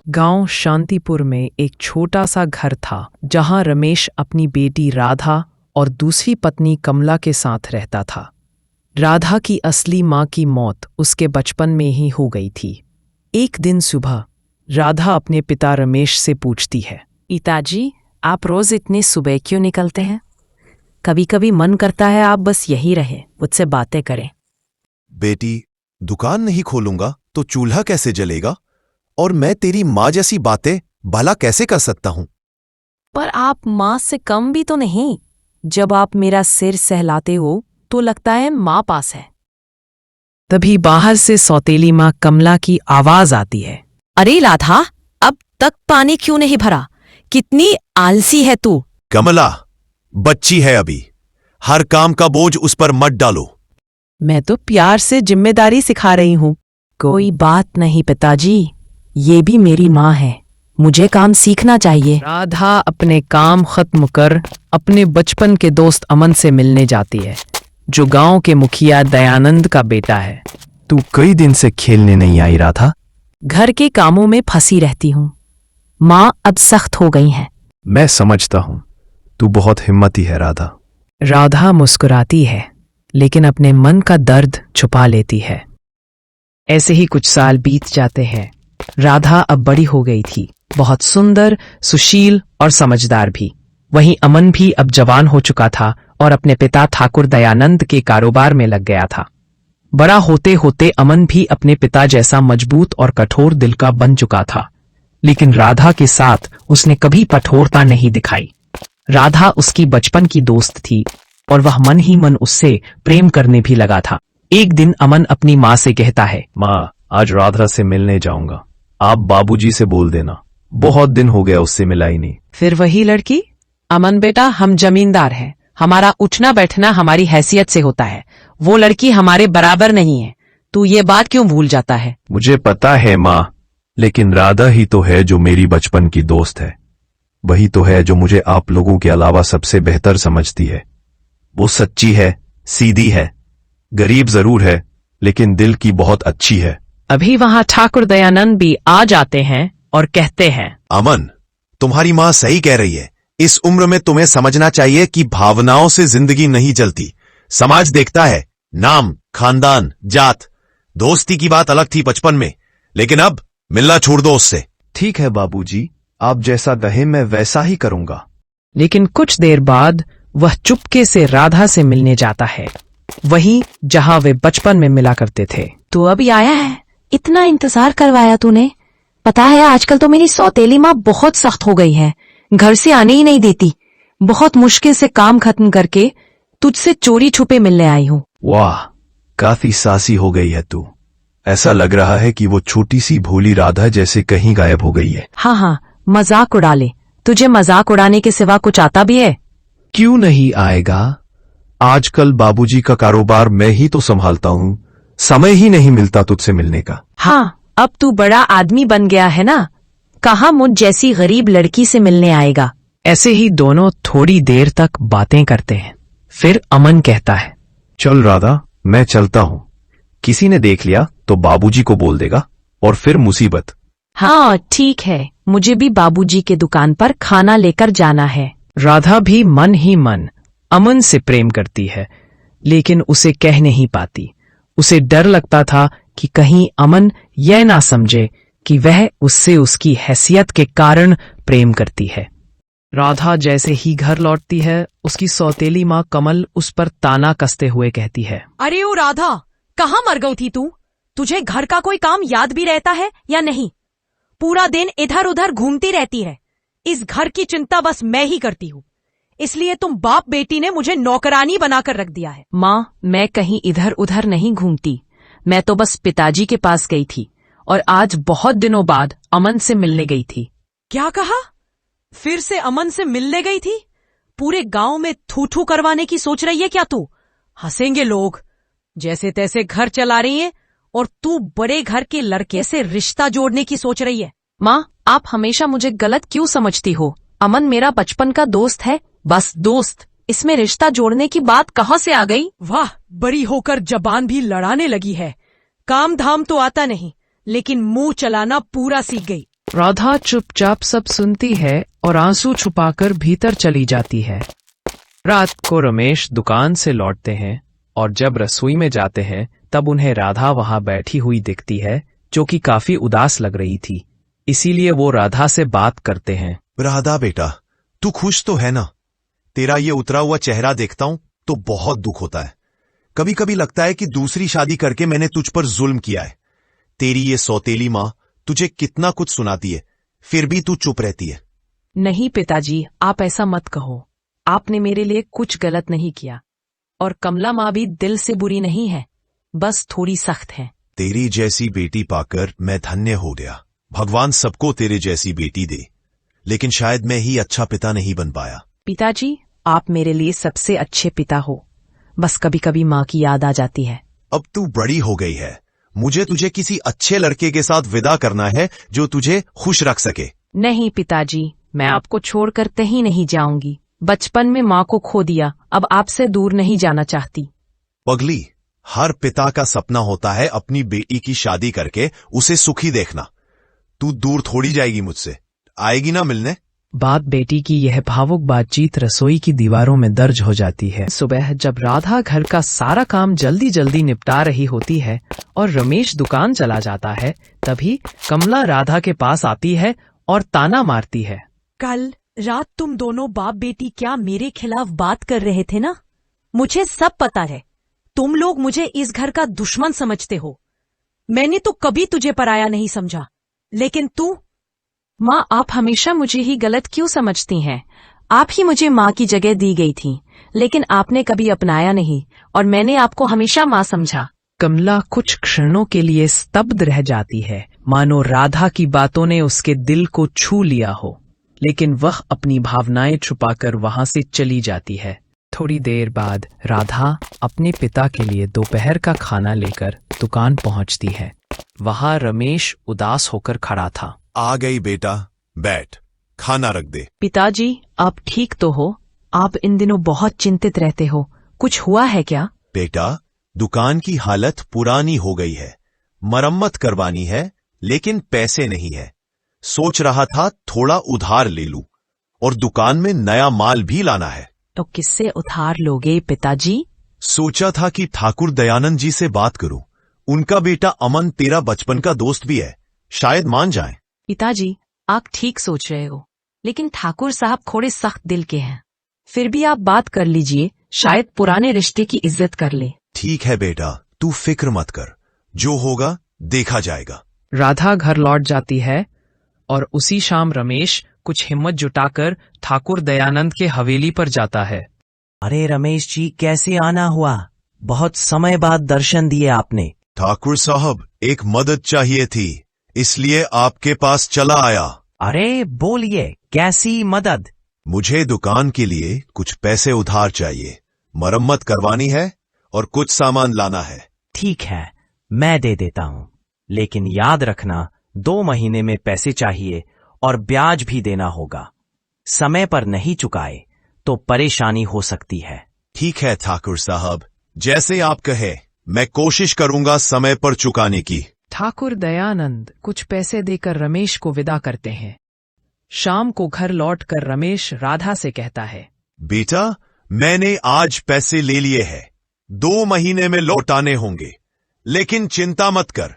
गांव शांतिपुर में एक छोटा सा घर था जहां रमेश अपनी बेटी राधा और दूसरी पत्नी कमला के साथ रहता था। राधा की असली मां की मौत उसके बचपन में ही हो गई थी। एक दिन सुबह राधा अपने पिता रमेश से पूछती है, पिताजी, आप रोज इतनी सुबह क्यों निकलते हैं? कभी कभी मन करता है आप बस यही रहे, मुझसे बातें करें। बेटी, दुकान नहीं खोलूंगा तो चूल्हा कैसे जलेगा? और मैं तेरी माँ जैसी बातें भला कैसे कर सकता हूं? पर आप माँ से कम भी तो नहीं। जब आप मेरा सिर सहलाते हो तो लगता है माँ पास है। तभी बाहर से सौतेली मां कमला की आवाज आती है, अरे राधा, अब तक पानी क्यों नहीं भरा? कितनी आलसी है तू। कमला, बच्ची है अभी, हर काम का बोझ उस पर मत डालो। मैं तो प्यार से जिम्मेदारी सिखा रही हूं। कोई बात नहीं पिताजी, ये भी मेरी माँ है, मुझे काम सीखना चाहिए। राधा अपने काम खत्म कर अपने बचपन के दोस्त अमन से मिलने जाती है, जो गांव के मुखिया दयानंद का बेटा है। तू कई दिन से खेलने नहीं आई राधा? घर के कामों में फंसी रहती हूँ। माँ अब सख्त हो गई हैं। मैं समझता हूं, तू बहुत हिम्मती है राधा। राधा मुस्कुराती है, लेकिन अपने मन का दर्द छुपा लेती है। ऐसे ही कुछ साल बीत जाते हैं। राधा अब बड़ी हो गई थी, बहुत सुंदर, सुशील और समझदार भी। वहीं अमन भी अब जवान हो चुका था और अपने पिता ठाकुर दयानंद के कारोबार में लग गया था। बड़ा होते होते अमन भी अपने पिता जैसा मजबूत और कठोर दिल का बन चुका था, लेकिन राधा के साथ उसने कभी कठोरता नहीं दिखाई। राधा उसकी बचपन की दोस्त थी और वह मन ही मन उससे प्रेम करने भी लगा था। एक दिन अमन अपनी माँ से कहता है, माँ, आज राधा से मिलने जाऊंगा, आप बाबूजी से बोल देना, बहुत दिन हो गया उससे मिला ही नहीं। फिर वही लड़की? अमन बेटा, हम जमींदार हैं, हमारा उठना बैठना हमारी हैसियत से होता है। वो लड़की हमारे बराबर नहीं है, तू ये बात क्यों भूल जाता है? मुझे पता है माँ, लेकिन राधा ही तो है जो मेरी बचपन की दोस्त है। वही तो है जो मुझे आप लोगों के अलावा सबसे बेहतर समझती है। वो सच्ची है, सीधी है, गरीब जरूर है, लेकिन दिल की बहुत अच्छी है। अभी वहां ठाकुर दयानंद भी आ जाते हैं और कहते हैं, अमन, तुम्हारी माँ सही कह रही है। इस उम्र में तुम्हें समझना चाहिए कि भावनाओं से जिंदगी नहीं चलती। समाज देखता है नाम, खानदान, जात। दोस्ती की बात अलग थी बचपन में, लेकिन अब मिलना छोड़ दो उससे। ठीक है बाबूजी, आप जैसा कहें मैं वैसा ही करूंगा। लेकिन कुछ देर बाद वह चुपके से राधा से मिलने जाता है, वहीं जहां वे बचपन में मिला करते थे। तू अभी आया है? इतना इंतजार करवाया तूने? पता है आजकल तो मेरी सौतेली माँ बहुत सख्त हो गई है, घर से आने ही नहीं देती। बहुत मुश्किल से काम खत्म करके तुझसे चोरी छुपे मिलने आई हूँ। वाह, काफी सासी हो गई है तू। ऐसा लग रहा है कि वो छोटी सी भोली राधा जैसे कहीं गायब हो गई है। हाँ, मजाक उड़ा ले। तुझे मजाक उड़ाने के सिवा कुछ आता भी है? क्यों नहीं आएगा? आजकल बाबूजी का कारोबार मैं ही तो संभालता हूँ, समय ही नहीं मिलता तुझसे मिलने का। हाँ, अब तू बड़ा आदमी बन गया है ना, कहाँ मुझ जैसी गरीब लड़की से मिलने आएगा। ऐसे ही दोनों थोड़ी देर तक बातें करते हैं। फिर अमन कहता है, चल राधा, मैं चलता हूँ। किसी ने देख लिया तो बाबूजी को बोल देगा और फिर मुसीबत। हाँ ठीक है, मुझे भी बाबूजी के दुकान पर खाना लेकर जाना है। राधा भी मन ही मन अमन से प्रेम करती है, लेकिन उसे कह नहीं पाती। उसे डर लगता था कि कहीं अमन यह ना समझे कि वह उससे उसकी हैसियत के कारण प्रेम करती है। राधा जैसे ही घर लौटती है, उसकी सौतेली माँ कमल उस पर ताना कसते हुए कहती है, अरे ओ राधा, कहाँ मर गई थी तू? तुझे घर का कोई काम याद भी रहता है या नहीं? पूरा दिन इधर उधर घूमती रहती है। इस घर की चिंता बस मैं ही करती हूँ, इसलिए तुम बाप बेटी ने मुझे नौकरानी बनाकर रख दिया है। माँ, मैं कहीं इधर उधर नहीं घूमती, मैं तो बस पिताजी के पास गई थी और आज बहुत दिनों बाद अमन से मिलने गई थी। क्या कहा? फिर से अमन से मिलने गई थी? पूरे गांव में थू थू करवाने की सोच रही है क्या तू? हंसेंगे लोग। जैसे तैसे घर चला रही है और तू बड़े घर के लड़के से रिश्ता जोड़ने की सोच रही है। माँ, आप हमेशा मुझे गलत क्यों समझती हो? अमन मेरा बचपन का दोस्त है, बस दोस्त। इसमें रिश्ता जोड़ने की बात कहाँ से आ गई? वाह, बड़ी होकर जबान भी लड़ाने लगी है। काम धाम तो आता नहीं, लेकिन मुंह चलाना पूरा सीख गई। राधा चुपचाप सब सुनती है और आंसू छुपाकर भीतर चली जाती है। रात को रमेश दुकान से लौटते हैं और जब रसोई में जाते हैं तब उन्हें राधा वहां बैठी हुई दिखती है, जो कि काफी उदास लग रही थी। इसीलिए वो राधा से बात करते हैं। राधा बेटा, तू खुश तो है ना? तेरा ये उतरा हुआ चेहरा देखता हूं तो बहुत दुख होता है। कभी कभी लगता है कि दूसरी शादी करके मैंने तुझ पर जुल्म किया है। तेरी ये सौतेली माँ तुझे कितना कुछ सुनाती है, फिर भी तू चुप रहती है। नहीं पिताजी, आप ऐसा मत कहो। आपने मेरे लिए कुछ गलत नहीं किया। और कमला माँ भी दिल से बुरी नहीं है, बस थोड़ी सख्त है। तेरी जैसी बेटी पाकर मैं धन्य हो गया। भगवान सबको तेरे जैसी बेटी दे, लेकिन शायद मैं ही अच्छा पिता नहीं बन पाया। पिताजी, आप मेरे लिए सबसे अच्छे पिता हो। बस कभी कभी माँ की याद आ जाती है। अब तू बड़ी हो गई है। मुझे तुझे किसी अच्छे लड़के के साथ विदा करना है जो तुझे खुश रख सके। नहीं पिताजी, मैं आपको छोड़कर कहीं नहीं जाऊंगी। बचपन में माँ को खो दिया, अब आपसे दूर नहीं जाना चाहती। पगली, हर पिता का सपना होता है अपनी बेटी की शादी करके उसे सुखी देखना। तू दूर थोड़ी जाएगी मुझसे, आएगी ना मिलने? बात बेटी की यह भावुक बातचीत रसोई की दीवारों में दर्ज हो जाती है। सुबह जब राधा घर का सारा काम जल्दी जल्दी निपटा रही होती है और रमेश दुकान चला जाता है, तभी कमला राधा के पास आती है और ताना मारती है। कल रात तुम दोनों बाप बेटी क्या मेरे खिलाफ बात कर रहे थे ना? मुझे सब पता है। तुम लोग मुझे इस घर का दुश्मन समझते हो। मैंने तो कभी तुझे पराया नहीं समझा, लेकिन तू। माँ, आप हमेशा मुझे ही गलत क्यों समझती हैं? आप ही मुझे माँ की जगह दी गई थी, लेकिन आपने कभी अपनाया नहीं और मैंने आपको हमेशा माँ समझा। कमला कुछ क्षणों के लिए स्तब्ध रह जाती है, मानो राधा की बातों ने उसके दिल को छू लिया हो, लेकिन वह अपनी भावनाएं छुपाकर वहां से चली जाती है। थोड़ी देर बाद राधा अपने पिता के लिए दोपहर का खाना लेकर दुकान पहुंचती है। वहां रमेश उदास होकर खड़ा था। आ गई बेटा, बैठ, खाना रख दे। पिताजी, आप ठीक तो हो? आप इन दिनों बहुत चिंतित रहते हो, कुछ हुआ है क्या? बेटा, दुकान की हालत पुरानी हो गई है, मरम्मत करवानी है, लेकिन पैसे नहीं है। सोच रहा था थोड़ा उधार ले लूं और दुकान में नया माल भी लाना है। तो किससे उधार लोगे पिताजी? सोचा था कि ठाकुर दयानंद जी से बात करूं। उनका बेटा अमन तेरा बचपन का दोस्त भी है, शायद मान जाएं। पिताजी, आप ठीक सोच रहे हो, लेकिन ठाकुर साहब थोड़े सख्त दिल के हैं। फिर भी आप बात कर लीजिए, शायद पुराने रिश्ते की इज्जत कर ले। ठीक है बेटा, तू फिक्र मत कर, जो होगा देखा जाएगा। राधा घर लौट जाती है और उसी शाम रमेश कुछ हिम्मत जुटाकर ठाकुर दयानंद के हवेली पर जाता है। अरे रमेश जी, कैसे आना हुआ? बहुत समय बाद दर्शन दिए आपने। ठाकुर साहब, एक मदद चाहिए थी, इसलिए आपके पास चला आया। अरे बोलिए, कैसी मदद? मुझे दुकान के लिए कुछ पैसे उधार चाहिए, मरम्मत करवानी है और कुछ सामान लाना है। ठीक है, मैं दे देता हूँ, लेकिन याद रखना 2 महीने में पैसे चाहिए और ब्याज भी देना होगा। समय पर नहीं चुकाए तो परेशानी हो सकती है। ठीक है ठाकुर साहब, जैसे आप कहे, मैं कोशिश करूंगा समय पर चुकाने की। ठाकुर दयानंद कुछ पैसे देकर रमेश को विदा करते हैं। शाम को घर लौटकर रमेश राधा से कहता है, बेटा, मैंने आज पैसे ले लिए हैं, 2 महीने में लौटाने होंगे, लेकिन चिंता मत कर,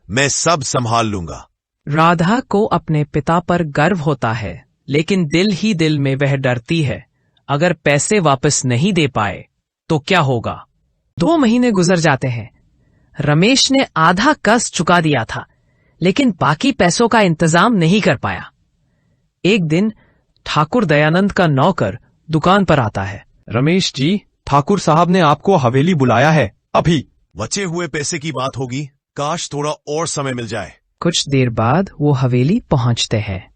मैं सब संभाल लूंगा। राधा को अपने पिता पर गर्व होता है, लेकिन दिल ही दिल में वह डरती है, अगर पैसे वापस नहीं दे पाए तो क्या होगा। 2 महीने गुजर जाते हैं। रमेश ने आधा कर्ज चुका दिया था, लेकिन बाकी पैसों का इंतजाम नहीं कर पाया। एक दिन ठाकुर दयानंद का नौकर दुकान पर आता है। रमेश जी, ठाकुर साहब ने आपको हवेली बुलाया है अभी। बचे हुए पैसे की बात होगी, काश थोड़ा और समय मिल जाए। कुछ देर बाद वो हवेली पहुंचते हैं।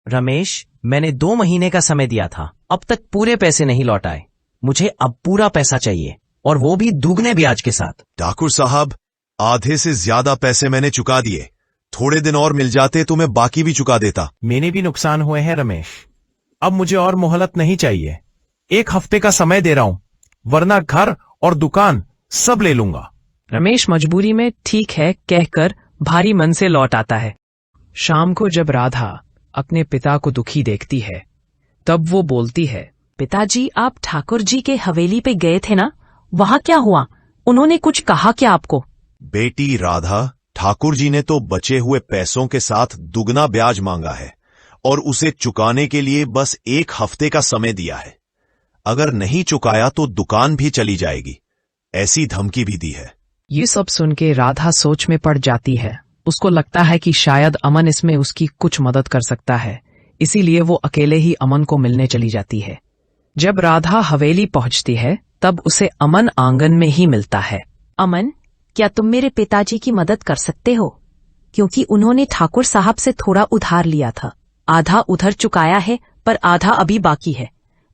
रमेश, मैंने 2 महीने का समय दिया था, अब तक पूरे पैसे नहीं लौटाए। मुझे अब पूरा पैसा चाहिए, और वो भी दुगने ब्याज के साथ। ठाकुर साहब, आधे से ज्यादा पैसे मैंने चुका दिए, थोड़े दिन और मिल जाते तो मैं बाकी भी चुका देता। मेरे भी नुकसान हुए हैं रमेश, अब मुझे और मोहलत नहीं चाहिए। 1 हफ्ते का समय दे रहा हूं, वरना घर और दुकान सब ले लूंगा। रमेश मजबूरी में ठीक है कहकर भारी मन से लौट आता है। शाम को जब राधा अपने पिता को दुखी देखती है तब वो बोलती है, पिताजी, आप ठाकुर जी के हवेली पे गए थे ना, वहां क्या हुआ? उन्होंने कुछ कहा क्या आपको? बेटी राधा, ठाकुर जी ने तो बचे हुए पैसों के साथ दुगना ब्याज मांगा है और उसे चुकाने के लिए बस 1 हफ्ते का समय दिया है। अगर नहीं चुकाया तो दुकान भी चली जाएगी, ऐसी धमकी भी दी है। ये सब सुन के राधा सोच में पड़ जाती है। उसको लगता है कि शायद अमन इसमें उसकी कुछ मदद कर सकता है, इसीलिए वो अकेले ही अमन को मिलने चली जाती है। जब राधा हवेली पहुंचती है तब उसे अमन आंगन में ही मिलता है। अमन, क्या तुम मेरे पिताजी की मदद कर सकते हो? क्योंकि उन्होंने ठाकुर साहब से थोड़ा उधार लिया था। आधा उधर चुकाया है पर आधा अभी बाकी है।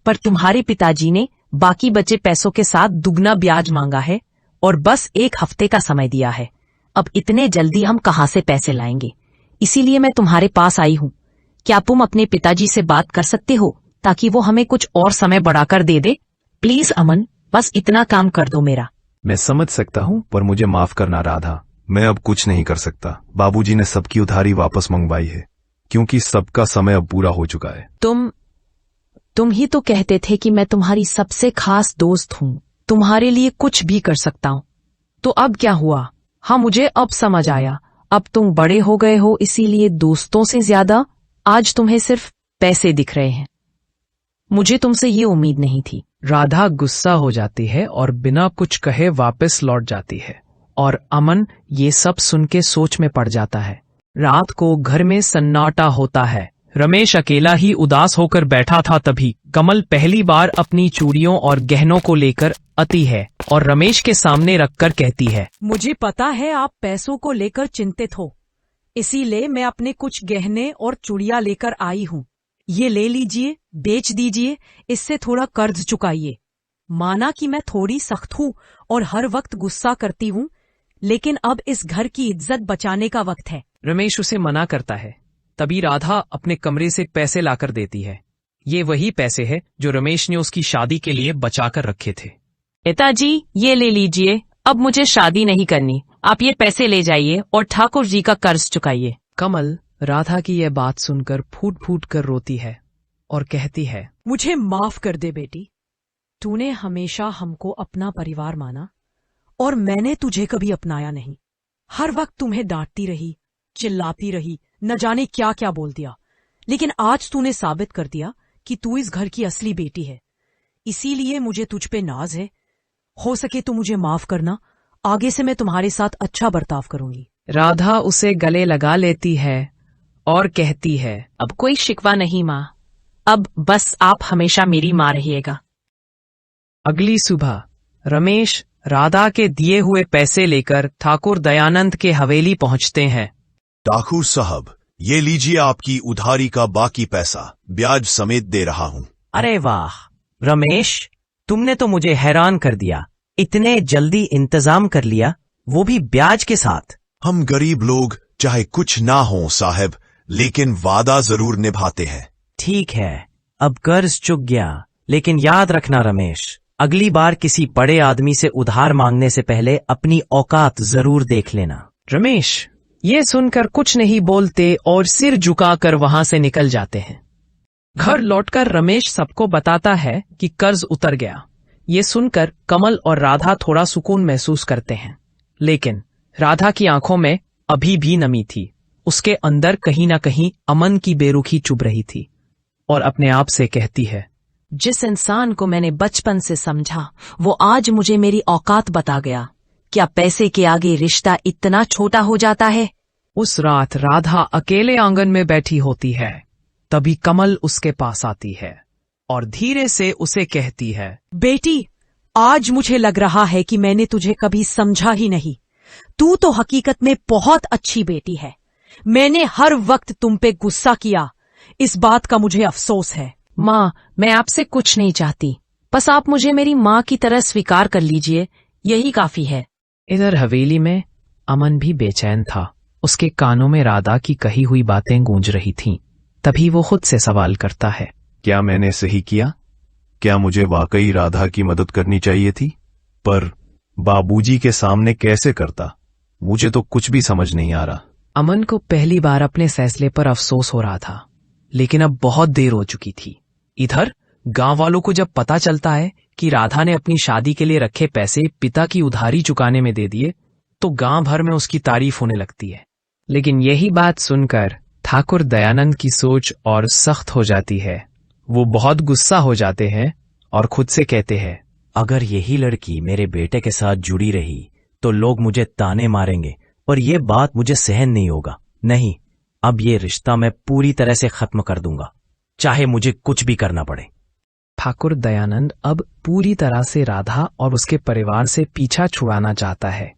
पर तुम्हारे पिताजी ने बाकी बचे पैसों के साथ दुगना ब्याज मांगा है और बस 1 हफ्ते का समय दिया है। अब इतने जल्दी हम कहाँ से पैसे लाएंगे? इसीलिए मैं तुम्हारे पास आई हूँ। क्या तुम अपने पिताजी से बात कर सकते हो ताकि वो हमें कुछ और समय बढ़ाकर दे दे? प्लीज अमन, बस इतना काम कर दो मेरा। मैं समझ सकता हूँ, पर मुझे माफ करना राधा, मैं अब कुछ नहीं कर सकता। बाबूजी ने सबकी उधारी वापस मंगवाई है क्योंकि सबका समय अब पूरा हो चुका है। तुम ही तो कहते थे कि मैं तुम्हारी सबसे खास दोस्त हूँ, तुम्हारे लिए कुछ भी कर सकता हूँ। तो अब क्या हुआ? हाँ, मुझे अब समझ आया। अब तुम बड़े हो गए हो, इसीलिए दोस्तों से ज्यादा आज तुम्हें सिर्फ पैसे दिख रहे हैं। मुझे तुमसे ये उम्मीद नहीं थी। राधा गुस्सा हो जाती है और बिना कुछ कहे वापस लौट जाती है और अमन ये सब सुन के सोच में पड़ जाता है। रात को घर में सन्नाटा होता है। रमेश अकेला ही उदास होकर बैठा था, तभी कमल पहली बार अपनी चूड़ियों और गहनों को लेकर आती है और रमेश के सामने रखकर कहती है, मुझे पता है आप पैसों को लेकर चिंतित हो, इसीलिए मैं अपने कुछ गहने और चूड़ियां लेकर आई हूँ। ये ले लीजिए, बेच दीजिए, इससे थोड़ा कर्ज चुकाइए। माना कि मैं थोड़ी सख्त हूँ और हर वक्त गुस्सा करती हूँ, लेकिन अब इस घर की इज्जत बचाने का वक्त है। रमेश उसे मना करता है। तभी राधा अपने कमरे से पैसे लाकर देती है। ये वही पैसे है जो रमेश ने उसकी शादी के लिए बचाकर रखे थे। पिताजी, ये ले लीजिए, अब मुझे शादी नहीं करनी। आप ये पैसे ले जाइए और ठाकुर जी का कर्ज चुकाइए। कमल राधा की यह बात सुनकर फूट फूट कर रोती है और कहती है, मुझे माफ कर दे बेटी, तूने हमेशा हमको अपना परिवार माना और मैंने तुझे कभी अपनाया नहीं। हर वक्त तुम्हें डांटती रही, चिल्लाती रही, न जाने क्या क्या बोल दिया, लेकिन आज तूने साबित कर दिया कि तू इस घर की असली बेटी है। इसीलिए मुझे तुझ पे नाज है। हो सके तो मुझे माफ करना, आगे से मैं तुम्हारे साथ अच्छा बर्ताव करूंगी। राधा उसे गले लगा लेती है और कहती है, अब कोई शिकवा नहीं माँ, अब बस आप हमेशा मेरी माँ रहिएगा। अगली सुबह रमेश राधा के दिए हुए पैसे लेकर ठाकुर दयानंद के हवेली पहुंचते हैं। ठाकुर साहब, ये लीजिए आपकी उधारी का बाकी पैसा, ब्याज समेत दे रहा हूँ। अरे वाह रमेश, तुमने तो मुझे हैरान कर दिया। इतने जल्दी इंतजाम कर लिया, वो भी ब्याज के साथ। हम गरीब लोग चाहे कुछ ना हो साहब, लेकिन वादा जरूर निभाते हैं। ठीक है, अब कर्ज चुक गया, लेकिन याद रखना रमेश, अगली बार किसी बड़े आदमी से उधार मांगने से पहले अपनी औकात जरूर देख लेना। रमेश ये सुनकर कुछ नहीं बोलते और सिर झुकाकर वहां से निकल जाते हैं। घर लौटकर रमेश सबको बताता है कि कर्ज उतर गया। ये सुनकर कमल और राधा थोड़ा सुकून महसूस करते हैं, लेकिन राधा की आंखों में अभी भी नमी थी। उसके अंदर कहीं ना कहीं अमन की बेरुखी चुभ रही थी और अपने आप से कहती है, जिस इंसान को मैंने बचपन से समझा वो आज मुझे मेरी औकात बता गया। क्या पैसे के आगे रिश्ता इतना छोटा हो जाता है? उस रात राधा अकेले आंगन में बैठी होती है। तभी कमल उसके पास आती है और धीरे से उसे कहती है, बेटी, आज मुझे लग रहा है कि मैंने तुझे कभी समझा ही नहीं। तू तो हकीकत में बहुत अच्छी बेटी है। मैंने हर वक्त तुम पे गुस्सा किया, इस बात का मुझे अफसोस है। माँ, मैं आपसे कुछ नहीं चाहती, बस आप मुझे मेरी माँ की तरह स्वीकार कर लीजिए, यही काफी है। इधर हवेली में अमन भी बेचैन था। उसके कानों में राधा की कही हुई बातें गूंज रही थीं। तभी वो खुद से सवाल करता है, क्या मैंने सही किया? क्या मुझे वाकई राधा की मदद करनी चाहिए थी? पर बाबूजी के सामने कैसे करता? मुझे तो कुछ भी समझ नहीं आ रहा। अमन को पहली बार अपने फैसले पर अफसोस हो रहा था, लेकिन अब बहुत देर हो चुकी थी। इधर गांव वालों को जब पता चलता है कि राधा ने अपनी शादी के लिए रखे पैसे पिता की उधारी चुकाने में दे दिए, तो गांव भर में उसकी तारीफ होने लगती है। लेकिन यही बात सुनकर ठाकुर दयानंद की सोच और सख्त हो जाती है। वो बहुत गुस्सा हो जाते हैं और खुद से कहते हैं, अगर यही लड़की मेरे बेटे के साथ जुड़ी रही तो लोग मुझे ताने मारेंगे और ये बात मुझे सहन नहीं होगा। नहीं, अब ये रिश्ता मैं पूरी तरह से खत्म कर दूंगा, चाहे मुझे कुछ भी करना पड़े। ठाकुर दयानंद अब पूरी तरह से राधा और उसके परिवार से पीछा छुड़ाना चाहता है।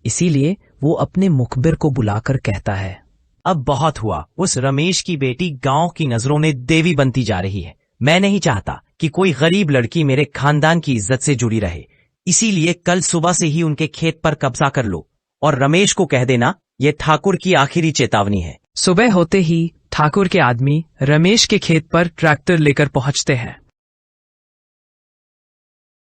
इसीलिए वो अपने मुखबिर को बुलाकर कहता है, अब बहुत हुआ। उस रमेश की बेटी गांव की नजरों में देवी बनती जा रही है। मैं नहीं चाहता कि कोई गरीब लड़की मेरे खानदान की इज्जत से जुड़ी रहे। इसीलिए कल सुबह से ही उनके खेत पर कब्जा कर लो और रमेश को कह देना ये ठाकुर की आखिरी चेतावनी है। सुबह होते ही ठाकुर के आदमी रमेश के खेत पर ट्रैक्टर लेकर पहुंचते हैं।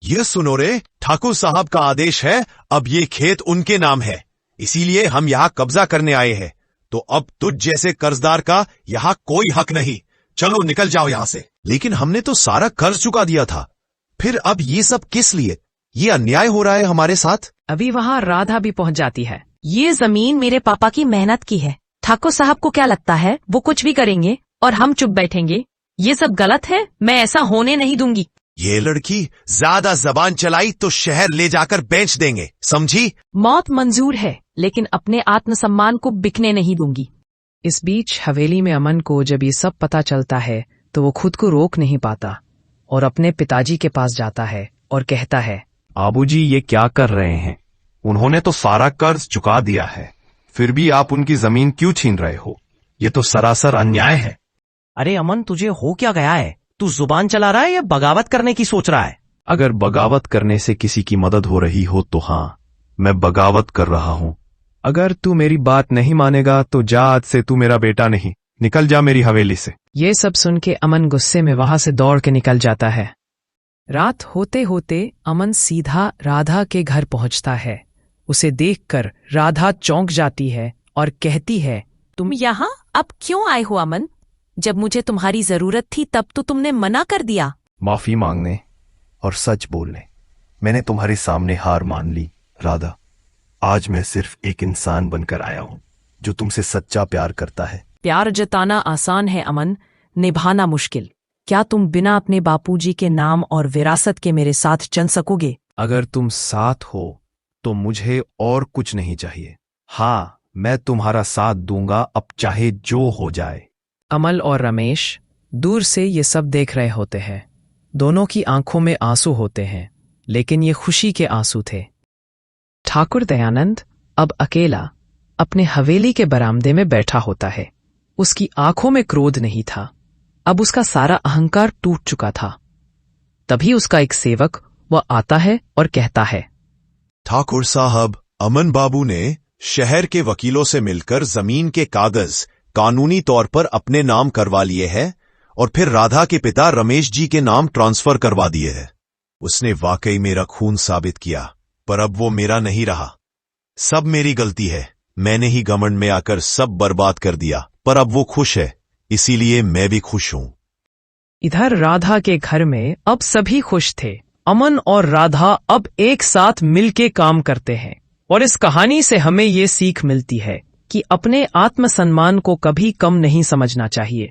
ये सुनो रे, ठाकुर साहब का आदेश है, अब ये खेत उनके नाम है, इसीलिए हम यहाँ कब्जा करने आए हैं। तो अब तुझ जैसे कर्जदार का यहाँ कोई हक नहीं। चलो निकल जाओ यहाँ से। लेकिन हमने तो सारा कर्ज चुका दिया था, फिर अब ये सब किस लिए? ये अन्याय हो रहा है हमारे साथ। अभी वहां राधा भी पहुंच जाती है। ये जमीन मेरे पापा की मेहनत की है। ठाकुर साहब को क्या लगता है वो कुछ भी करेंगे और हम चुप बैठेंगे? ये सब गलत है, मैं ऐसा होने नहीं दूंगी। ये लड़की ज्यादा जबान चलाई तो शहर ले जाकर बेच देंगे, समझी? मौत मंजूर है, लेकिन अपने आत्मसम्मान को बिकने नहीं दूंगी। इस बीच हवेली में अमन को जब ये सब पता चलता है तो वो खुद को रोक नहीं पाता और अपने पिताजी के पास जाता है और कहता है, आबूजी ये क्या कर रहे हैं? उन्होंने तो सारा कर्ज चुका दिया है, फिर भी आप उनकी जमीन क्यों छीन रहे हो? ये तो सरासर अन्याय है। अरे अमन, तुझे हो क्या गया है? तू जुबान चला रहा है या बगावत करने की सोच रहा है? अगर बगावत करने से किसी की मदद हो रही हो तो हाँ, मैं बगावत कर रहा हूं। अगर तू मेरी बात नहीं मानेगा तो जा, आज से तू मेरा बेटा नहीं, निकल जा मेरी हवेली से। ये सब सुन के अमन गुस्से में वहां से दौड़ के निकल जाता है। रात होते होते अमन सीधा राधा के घर पहुंचता है। उसे देखकर राधा चौंक जाती है और कहती है, तुम यहाँ अब क्यों आए हो अमन? जब मुझे तुम्हारी जरूरत थी तब तो तुमने मना कर दिया। माफी मांगने और सच बोलने मैंने तुम्हारे सामने हार मान ली राधा। आज मैं सिर्फ एक इंसान बनकर आया हूं जो तुमसे सच्चा प्यार करता है। प्यार जताना आसान है अमन, निभाना मुश्किल। क्या तुम बिना अपने बापूजी के नाम और विरासत के मेरे साथ चल सकोगे? अगर तुम साथ हो तो मुझे और कुछ नहीं चाहिए। हाँ, मैं तुम्हारा साथ दूंगा, अब चाहे जो हो जाए। अमल और रमेश दूर से ये सब देख रहे होते हैं। दोनों की आंखों में आंसू होते हैं, लेकिन ये खुशी के आंसू थे। ठाकुर दयानंद अब अकेला अपने हवेली के बरामदे में बैठा होता है। उसकी आंखों में क्रोध नहीं था, अब उसका सारा अहंकार टूट चुका था। तभी उसका एक सेवक वह आता है और कहता है, ठाकुर साहब, अमन बाबू ने शहर के वकीलों से मिलकर जमीन के कागज कानूनी तौर पर अपने नाम करवा लिए हैं और फिर राधा के पिता रमेश जी के नाम ट्रांसफर करवा दिए हैं। उसने वाकई मेरा खून साबित किया, पर अब वो मेरा नहीं रहा। सब मेरी गलती है, मैंने ही घमंड में आकर सब बर्बाद कर दिया, पर अब वो खुश है, इसीलिए मैं भी खुश हूं। इधर राधा के घर में अब सभी खुश थे। अमन और राधा अब एक साथ मिलके काम करते हैं और इस कहानी से हमें ये सीख मिलती है कि अपने आत्मसम्मान को कभी कम नहीं समझना चाहिए।